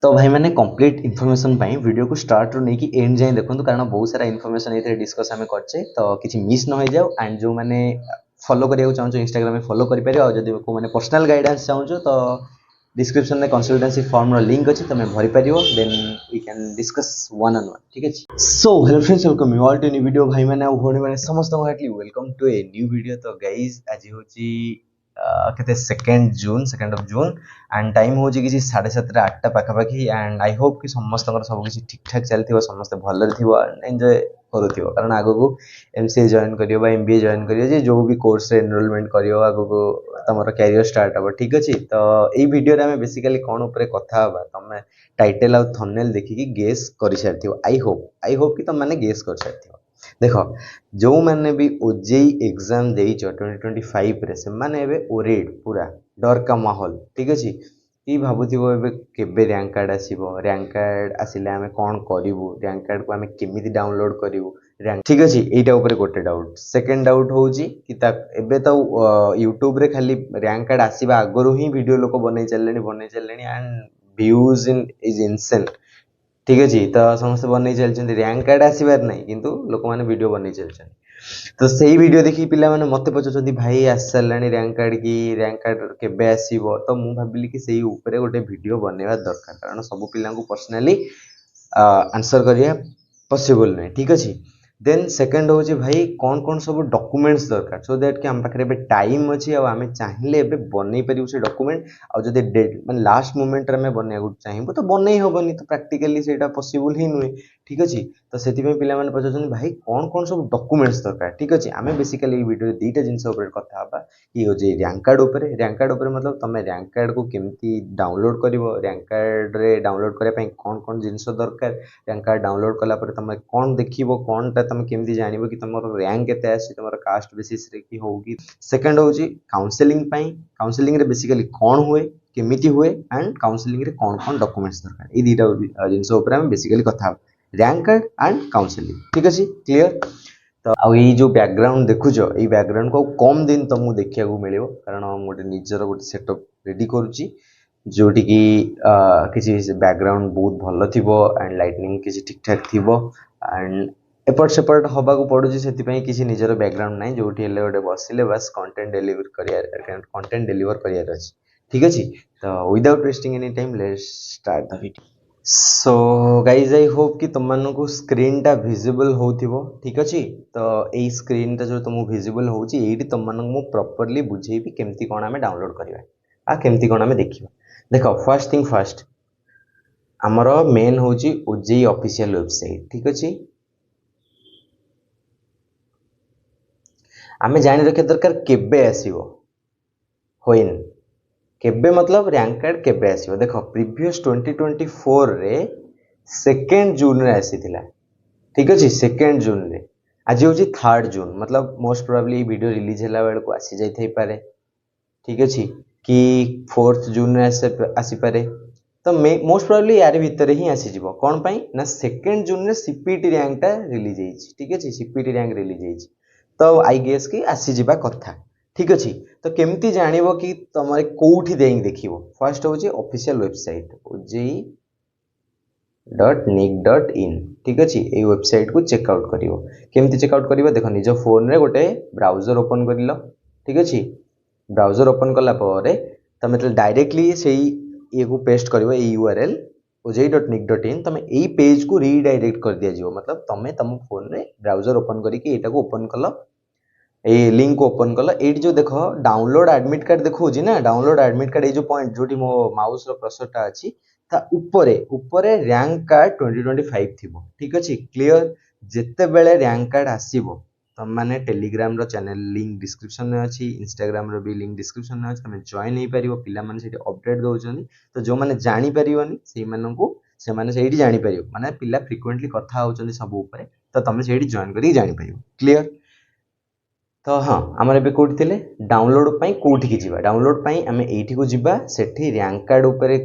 तो भाई मैंने कंप्लीट इन्फॉर्मेशन वीडियो को स्टार्ट रू नहीं एंड जाए देखो कारण बहुत सारा इन्फॉर्मेशन ये डिस्कस आम करचे तो किसी मिस न हो जाओ एंड जो मैंने फॉलो करिया चाहूँ इंस्टाग्राम में फॉलो कर जब को मैंने पर्सनल गाइडेंस चाहूँ तो डिस्क्रिप्शन में कंसल्टेंसी फॉर्म लिंक अच्छी तुम भरी पार then we can discuss one on one ठीक है। So hello friends welcome you all to new video भाई मैंने भौणी मैंने समस्त heartly welcome to a new video. तो गाइज आज हूँ केते second of June and time हूँ कि 7:30 8टा पाखापाखि एंड आई होप कि समस्त सब किसी ठीक ठाक चलती समस्त भल एंजॉय करुव कारण आग को एमसीए जॉइन कर एमबीए जॉइन कर जो भी कोर्स एनरोलमेंट कर आग को तुम कैरियर स्टार्ट हम ठीक अच्छे। तो ये वीडियो में बेसिकली कौन उपर कथा तुम टाइटल आउ थंबनेल देखिकी गेस कर सारी आई होप कि तुम मैंने गेस कर सारी देख जो मैंने भी ओजेई एग्जाम दे 2025 रे से माने एबे ओरेड पूरा डर का माहौल ठीक अच्छे कि भावुथिबो एबे केबे रैंक कार्ड आसीबो रैंक कार्ड आसिले आमे कोन करिवु रैंक कार्ड को आमे केमिति डाउनलोड करिवु रैंक ठीक अच्छे एटा ऊपर गोटे डाउट। सेकंड डाउट होउची कि एबे तो यूट्यूब रे खाली रैंक कार्ड आसीबा आगरु ही वीडियो लोक बनै चललेनी एंड व्यूज इन इज इनसेन ठीक अच्छे। तो समस्त बन चलते रैंक कार्ड आसबार ना कि लोक मैंने वीडियो बन चलते तो सही वीडियो देखिए पिला माने मते पचार भाई आसी सारा रैंक कार्ड की रैंक कार्ड केबे आसीबो तो मु भाबिली कि सही ऊपर गोटे वीडियो बनवा दरकार कारण सब पिला पर्सनाली आंसर करिया पॉसिबल नहीं ठीक अच्छे। देन सेकंड हूँ भाई कौन कौन सब डॉक्यूमेंट्स दरकार सो दैट कि आम पाखे टाइम अच्छी आम चाहिए बनई पारू से डॉक्यूमेंट आदि मैं लास्ट मोमेंट में बनवाक चाहिए तो बनई हेनी तो प्राक्टिकली से पॉसिबल ही नुहे ठीक अच्छे। तो से पे पचार भाई कौन कौन सब डॉक्यूमेंट्स दरकार ठीक अच्छे आम बेसिकली वीडियो दुईटा जिन कथा कि हो रैंक कार्ड मतलब तुम रैंक कार्ड को केमती डाउनलोड कर रैंक कार्ड रे डाउनलोड करने कौन कौन जिनस दरकार रैंक कार्ड डाउनलोड कला तुम कौन देख कौन टा तुम केमती जान कि तुम रैंक के तुम कास्ट बेसिस कि हो कि सेकंड हूँ काउंसलिंग काउंसलिंग रे बेसिकली कौन हुए केमिति हुए एंड काउंसलिंग रे कौन कौन डॉक्यूमेंट्स दरकार ये दुईटा जिनस बेसिकली कथा रैंक कार्ड एंड काउंसलिंग ठीक अच्छे क्लियर। तो आई जो बैकग्राउंड देखुच ये बैकग्राउंड को कम दिन तुमको देखा मिल कारण गोटे निजर गोटे सेटअप रेडी करुच्ची जोटि कि किसी बैकग्राउंड बहुत भल थी एंड लाइटनिंग किसी ठीक ठाक थी एंड एपट सेपट हवा को पड़ू से किसी निजर बैकग्राउंड ना जो गोटे बसिले बास कंटेंट डेलीवर कर ठीक अच्छे। तो without wasting any time let's start the video. So guys I hope कि तुम को स्क्रीन टा विजिबल हो ठीक अच्छे। तो यही स्क्रीन टा जो तुमको विजिबल होती तुम मु प्रॉपर्ली बुझेबी केमती कौन आम डाउनलोड करवा केमती कौन आम देखा देख फर्स्ट थिंग फर्स्ट आमर मेन हूँ ओजेई ऑफिशियल वेबसाइट ठीक अच्छे आम जानी रखा दरकार केबे आसीबो होइन केबे मतलब रैंक कार्ड केबे आसीबो देख प्रीवियस 2024 रे सेकेंड जून रे आसीथिला ठीक अच्छे सेकेंड जून रे आज हूँ 3rd जून मतलब मोस्ट प्रोबेबली वीडियो रिलीज है बेल को आसी जाई पारे ठीक अच्छे कि 4th जून रे आसीपारे तो मोस्ट प्रोबेबली यार भितर ही आसीज कौन पाई ना सेकेंड जून रे सीपीटी रैंक टा रिलीज होती ठीक अच्छे सीपीटी रैंक रिलीज होती तो आई गेस कि आसीजा कथा ठीक अच्छे। तो केमती जानिबो कि तुम कौटी देख फर्स्ट हूँ ऑफिशियल वेबसाइट ojei.nic.in ठीक अच्छे ये वेबसाइट को चेकआउट कर केमती चेकआउट कर देख निज फोन रे गोटे ब्राउजर ओपन कर लो ठीक अच्छे ब्राउजर ओपन कलापर तुम डायरेक्टली से ये को पेस्ट कर URL ojei.nic.in तुम यही पेज को रीडायरेक्ट कर दिया मतलब तुम तुम फोन रे ब्राउजर ओपन करके ओपन कल ये लिंक को ओपन कल ये जो देख डाउनलोड एडमिट कार्ड देखो ना डाउनलोड एडमिट कार्ड ये जो पॉइंट जो मो माउस कर्सरटा अच्छी ता उपरे रैंक कार्ड 2025 थी ठीक अच्छे क्लियर जिते बेले रैंक कार्ड आसीबो तुम मैंने टेलीग्राम रो चैनल लिंक डिस्क्रिप्शन में अच्छी इंस्टाग्राम रो भी लिंक डिस्क्रिप्शन में अच्छी तुम जॉइन हो पार पिला माने सेठी अपडेट दौरान तो जो मैंने जानी पारिबनी से माननकु से माने सेठी जानि पारिबो माने पिला फ्रिक्वेंटली कथा होचंदी सब ऊपर तो तुम सेठी जॉइन करी जानि पारिबो क्लियर। तो हाँ आमर ए कौटी थे डाउनलोड कौटी की जावा डाउनलोड आम ये को जावा सेठी रैंक कार्ड उपरे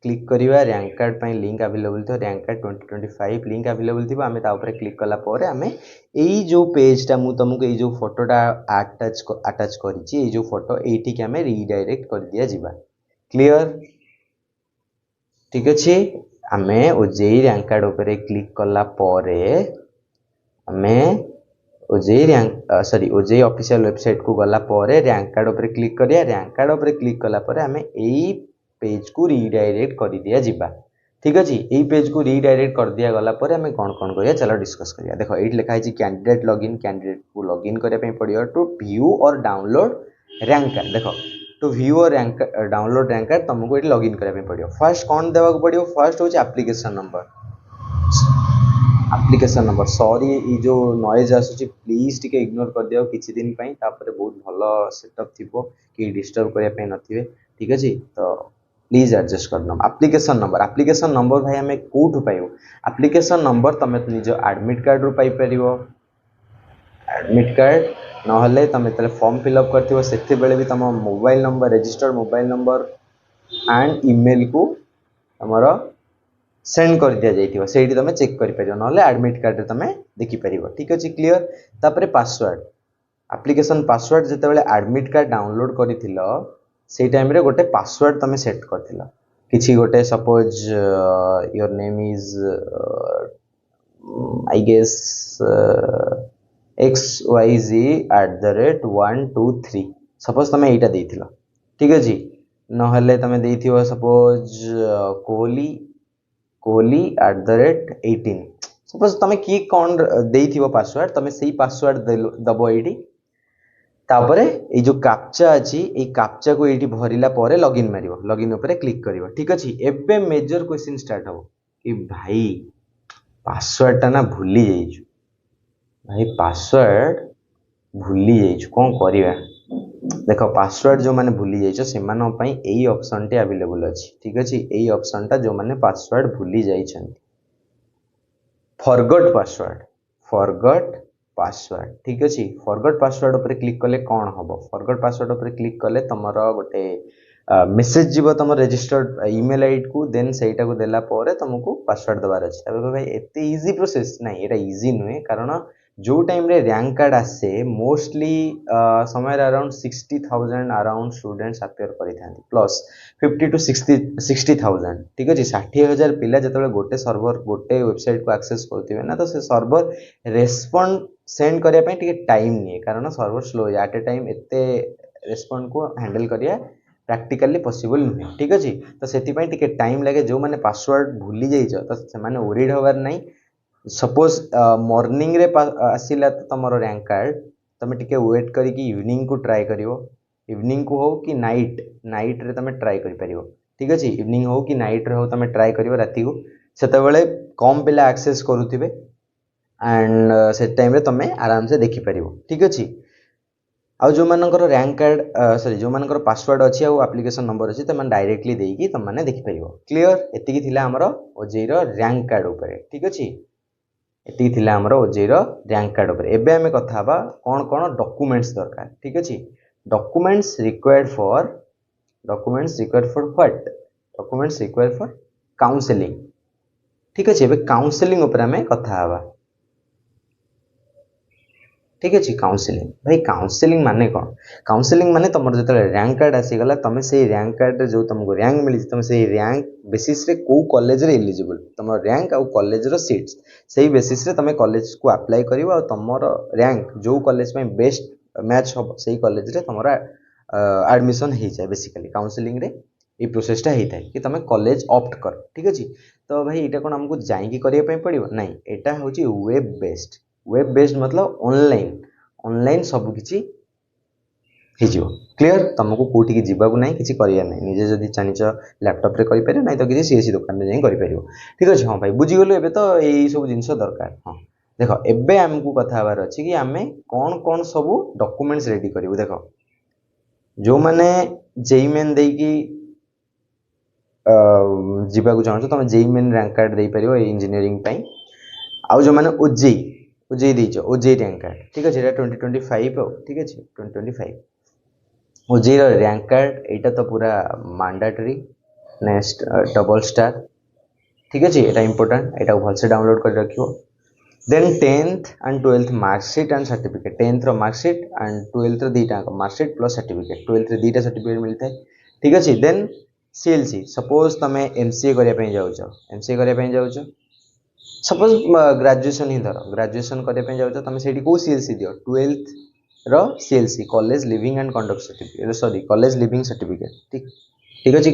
क्लिक करवा रैंक कार्ड लिंक अवेलेबल थी रैंक कार्ड 2025 लिंक अवेलेबल थी आम क्लिक कलापर आम यही जो पेजटा मुझे तुमको ये जो फोटोटा आटाच कर जो फोटो ये आम रिडायरेक्ट कर दिया जावा क्लियर ठीक अच्छे आमे ओजेई रैंक कार्ड उपरे क्लिक कला परे आमे OJEE rank sorry OJEE official website को गला परे रैंक कार्ड उपरे क्लिक करिया रैंक कार्ड उपरे क्लिक कला परे आमे एई पेज को रीडायरेक्ट कर दिया जिबा ठीक अच्छे एई पेज को रीडायरेक्ट कर दिया गला परे आमे कोन कोन करिया चलो डिस्कस करिया देखो एट लिखा है कैंडिडेट लॉगिन कैंडिडेट को लॉगिन करिया पे पड़ियो टू व्यू और डाउनलोड रैंक कार्ड देखो टू व्यू और रैंक डाउनलोड रैंक कार्ड तुमको ये लॉगिन करने पड़ो फर्स्ट कौन देवा पड़ो फर्स्ट हूँ एप्लिकेशन नंबर सॉरी ये जो नॉइज आसूची प्लीज टिके इग्नोर कर दियो किछि दिन पई तापर बहुत भलो सेटअप थिबो कि डिस्टर्ब करिया पे नथिबे ठीक अछि तो प्लीज एडजस्ट करना एप्लिकेशन नंबर भाई हमें कोठु पाइबो एप्लिकेशन नंबर तमे निजो एडमिट कार्ड रु पाई परिबो एडमिट कार्ड नहले तुम जो फॉर्म फिलअप कर से भी तुम mobile number registered mobile number and email को तुम सेंड कर दिया जाइथिबो सेठी तुम चेक कर परिबो नहले एडमिट कार्ड रे तुम देखि परिबो ठीक अछि क्लियर तापरे पासवर्ड एप्लिकेशन पासवर्ड जते बेले एडमिट कार्ड डाउनलोड करिथिलो सेही टाइम रे गोटे पासवर्ड तुम सेट करथिलो किछि गोटे suppose your name is I guess xyz@123 suppose तुम एटा देथिलो ठीक अछि नहले तुम देथियो सपोज कोहली@18 सपोज तुम की कोन देथियो पासवर्ड तुम सेही पासवर्ड दबो एटी तापरे ए जो कैप्चा अछि ए कैप्चा को एटी भरिला परे लॉगिन मारियो लॉगिन ऊपर क्लिक करियो ठीक अछि एबे मेजर क्वेश्चन स्टार्ट हो कि भाई पासवर्ड ता ना भूली जाइछु भाई पासवर्ड भूली जाइछु कौन करिया देख पासवर्ड जो माने भूली जाइछो से मानो पई एई ऑप्शन टे अवेलेबल अछि ठीक अछि एई ऑप्शन टा जो माने पासवर्ड भूली जाइछन फॉरगॉट पासवर्ड ठीक अछि फॉरगॉट पासवर्ड ऊपर क्लिक करले कोन हबो फॉरगॉट पासवर्ड ऊपर क्लिक करले तमरो गोटे मेसेज जीव तुम रजिस्टर्ड ईमेल आईडी को देन सेटा को देला परे तुमको पासवर्ड दबार अछि तबे भाई एते इजी प्रोसेस नहीं एटा इजी नुए कारण जो टाइम रे रैंक कार्ड आसे mostly somewhere around 60,000 around students appear करिथांती प्लस 50 टू 60,000 ठीक अछि 60,000 पिला जतबे गोटे सर्वर गोटे वेबसाइट को एक्सेस करथिबे ना तो से सर्वर रेस्पोंड सेंड करिया पे टिके टाइम निए कारण सर्वर स्लो एट ए टाइम एते रेस्पोंड को हैंडल करिया प्रैक्टिकली पॉसिबल नुहे ठीक अछि तो सेति पई टिके टाइम लागे जो माने पासवर्ड भूली जाइछ तो से माने ओरिड होबार नहीं सपोज मॉर्निंग रे आसिला तो तमरो रैंक कार्ड तमे टिके वेट करी कि इवनिंग को ट्राई करिवो इवनिंग को हो कि नाइट रे तमे ट्राई करि परिवो ठीक अछि इवनिंग हो कि नाइट रे हो तमे ट्राई करिवो राती को सेते बेले कम पिला एक्सेस करूथिबे एंड से टाइम रे तमे आराम से देखि परिवो ठीक अछि आ जो मानकर रैंक कार्ड सॉरी जो मानकर पासवर्ड अछि आ एप्लिकेशन नंबर अछि तमे डायरेक्टली देकी तम माने देखि परिवो क्लियर एतिकी थिला हमरो ओजेई रो रैंक कार्ड ऊपर ठीक अछि एति थिला हमरो ओजेई रो रैंक कार्ड ऊपर एबे हमें कथा बा कोन कोन डॉक्यूमेंट्स दरकार ठीक अछि documents required for what documents required for counselling ठीक अछि एबे काउंसलिंग ऊपर हमें कथा हवा ठीक अछि काउंसलिंग भाई काउंसलिंग माने कोन काउंसलिंग माने तमर जतले रैंक कार्ड आसी गला तमे से रैंक कार्ड रे जो तुमको रैंक मिली तमे से रैंक बेसिस रे को कॉलेज रे एलिजिबल तमर रैंक आ कॉलेज रो सीट्स सेही बेसिस रे तमे कॉलेज को अप्लाई करिवो आ तमर रैंक जो कॉलेज में बेस्ट मैच हो सेही कॉलेज रे तमरा एडमिशन हे जाय बेसिकली काउंसलिंग रे ए प्रोसेस टा हे थाय कि तमे कॉलेज ऑप्ट कर ठीक अछि तो भाई एटा कोन हमको जाई की करिया पय पड़िबो नहीं एटा होची वेब बेस्ड मतलब ऑनलाइन सब किछि हिजियो क्लियर तुमको कोठी की जीवा को नहीं किछि करिया नहीं निजे जदी चानिच लैपटॉप रे करि पारे नहीं तो किछि सीएससी दुकान में जाई करि परियो ठीक अछि हां भाई बुझी गेलो एबे तो एई सब जिंस दरकार हां देखो एबे हमकु कथा हबार अछि कि हमें कोन कोन सब डॉक्यूमेंट्स रेडी करिवो देखो जो माने जेई मेन देई की जीवा को चाहछो तुम जेई मेन रैंक कार्ड देई परियो इंजीनियरिंग पई आ जो माने ओजेई दीचो ओजेई रैंक कार्ड ठीक अछि एटा 2025 हो ठीक अछि 2025 ओजेई रो रैंक कार्ड एटा तो पूरा मैंडेटरी नेक्स्ट डबल स्टार ठीक अछि एटा इंपोर्टेंट एटा भल से डाउनलोड कर रखियो then 10th and 12th marksheet and certificate 10th रो मार्कशीट एंड 12th रो दीटा मार्कशीट प्लस सर्टिफिकेट 12th रे दीटा सर्टिफिकेट मिलता है ठीक अछि देन सीएलसी सपोज तुम एमसीए करने पे जाऊच एमसीए करने पे जाऊच सपोज ग्रेजुएशन ही धर ग्रेजुएशन करने जाऊच तुम से कौ सीएलसी दियो 12th रो CLC college leaving and conduct certificate sorry college leaving certificate ठीक ठीक अच्छे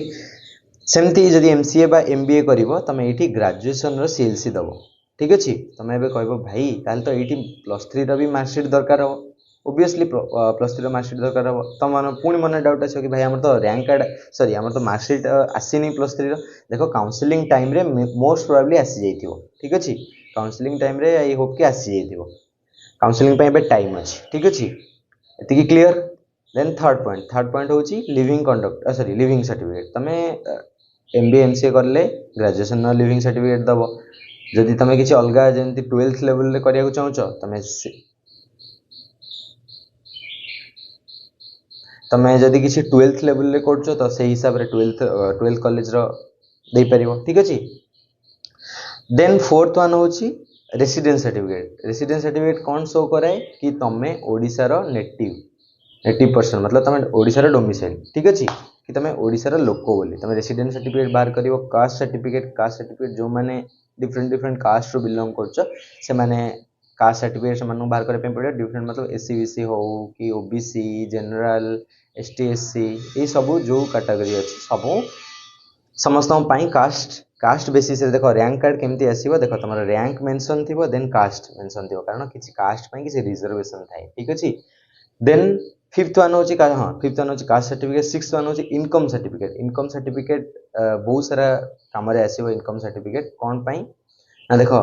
सेमती जदि एमसीए बा एमबीए करिवो तमे एठी ग्रेजुएशन रो सीएलसी दबो ठीक अछि तमे एबे कहबो भाई ताल तो एठी +3 रो भी मार्कशीट दरकार हो ओब्वियसली +3 रो मार्कशीट दरकार हो त मन पुणी मन डाउट आछो कि भाई हमर तो रैंक कार्ड सॉरी हमर तो मार्कशीट आसीनी +3 रो देखो काउंसलिंग टाइम रे मोस्ट प्रोबेबली आसी जाइथिवो ठीक अछि काउंसलिंग टाइम रे आई होप कि आसी जाइथिवो काउंसलिंग पे एबे टाइम अछि ठीक अछि एतिकी क्लियर देन थर्ड पॉइंट होची living conduct sorry leaving certificate तमे एमबीए एमसीए करले ग्रेजुएशन लिविंग सर्टिफिकेट दबो जदि तुम किसी अलग जमी 12th लेवल रे करिया चाहूच तुम जदि किसी 12th लेवल रे करछ तो से हिसाब रे 12th कॉलेज रो दे परिवो ठीक अछि देन फोर्थ वन होची रेसिडेंस सर्टिफिकेट कौन शो कराए कि तुम ओडिसा रो नेटिव पर्सन मतलब तुम ओडिसा रो डोमिसाइल ठीक अछि कि तुम ओडिसा रो लोक बोली तुम रेसिडेंस सर्टिफिकेट बाहर करिवो कास्ट सर्टिफिकेट जो माने डिफरेंट कास्ट रो बिलोंग करछ से माने कास्ट सर्टिफिकेट से मानु बाहर करे पे पड़े डिफरेंट मतलब एससी बीसी हो कि ओबीसी जनरल एसटी एससी ये सब जो कैटेगरी अछि सब समस्त कास्ट बेसिस रे देखो रैंक कार्ड केमती आसीबो देखो तमरो रैंक मेंशन थिबो देन कास्ट मेंशन थिबो कारण किछि कास्ट पई किछि रिजर्वेशन थाए ठीक अछि देन फिफ्थ वन होची फिफ्थ वन होची कास्ट सर्टिफिकेट सिक्स्थ वन होची इनकम सर्टिफिकेट बहुत सारा काम रे आसीबो इनकम सर्टिफिकेट कोन पई ना देखो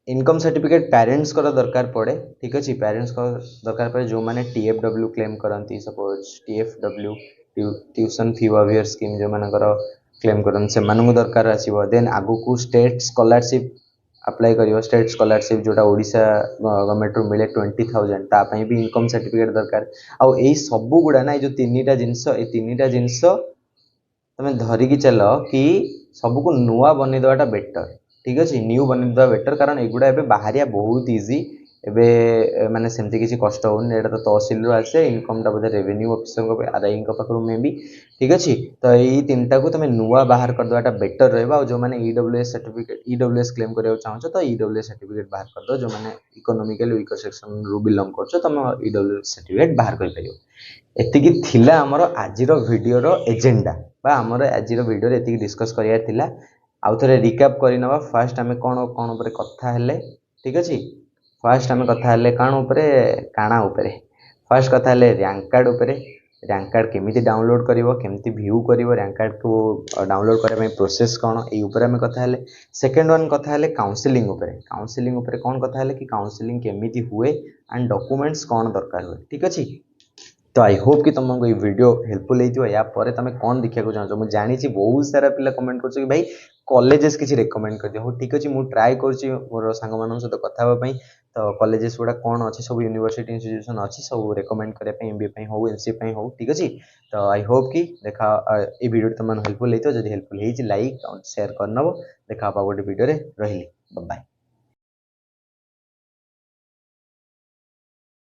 इनकम सर्टिफिकेट पेरेंट्स को दरकार पड़े ठीक अच्छे पेरेंट्स को दरकार पड़े जो मैंने टीएफडब्ल्यू क्लेम करती suppose TFW tuition fee waiver scheme जो मानकर क्लेम करते से दरकार आसो देन आगु को स्टेट स्कॉलरशिप अप्लाई कर स्टेट स्कॉलरशिप जोटा ओडिशा गवर्नमेंट रू मिले 20,000 तापाई भी इनकम सर्टिफिकेट दरकार आउ यही सब गुड़ा ना जो तीन टा जिनस तुम धरिकी चल कि सबको नुआ बन देवाटा बेटर ठीक अच्छे न्यू बन देवा बेटर कारण एगुड़ा एबे बाहरिया बहुत इजी एबे माने सेमती किसी कष्ट होनी एटा तो तहसील रू आसे इनकम टा बोधे रेवेन्यू ऑफिसर आरआई पाखु मे भी ठीक अच्छे तो यही तीन टा को तुम नुआ बाहर कर देवाटा बेटर रहा जो मैंने ईडब्ल्यूएस सर्टिफिकेट ईडब्ल्यूएस क्लेम करने चाहो तो ईडब्ल्यूएस सर्टिफिकेट बाहर कर दो जो मैंने इकोनॉमिकली वीकर सेक्शन रू बिलोंग कर तुम ईडब्ल्यूएस सर्टिफिकेट बाहर कर पारियो एतिकी थिला हमर आजिर वीडियो रो एजेंडा बा हमर आजिर वीडियो रे एतिकी डिस्कस करिया थिला आउ थे रिकाप करनवा फास्ट आम कौन कौन उपर कथा हेले ठीक अच्छे फास्ट आम कथा हेले काण उपरे काणा उपरे फास्ट कथा हेले रैंक कार्ड उपरे रैंक कार्ड केमिति डाउनलोड करिवो केमिति व्यू करिवो रैंक कार्ड को डाउनलोड करबा प्रोसेस कौन ए ऊपर आम कथा हेले सेकंड वन कथा हेले काउंसलिंग उपरे कौन कथा हेले कि काउंसलिंग केमिति हुए एंड डॉक्यूमेंट्स कौन दरकार हुए ठीक अच्छे तो आई होप कि तुमको ये वीडियो हेल्पफुल हो या पर तुम कौन देखा चाहो मुझे जानी बहुत सारा पिला कमेंट कर भाई कॉलेजेस किसी रेकमेंड कर दियो ठीक अच्छे मुझे ट्राए कर मोर सांग मान सहित कथापी तो कॉलेजेस गुड़ा कौन अच्छे सब यूनिवर्सिटी इंस्टीट्यूशन अच्छी सब रेकमेंड करने एमबीए हो एमसीए हो ठीक अच्छे तो आई होप कि देखा ये वीडियो तुम हेल्पफुल हो जब हेल्पफुल हो लाइक शेयर करनब देखा गोटे वीडियो रही बाय।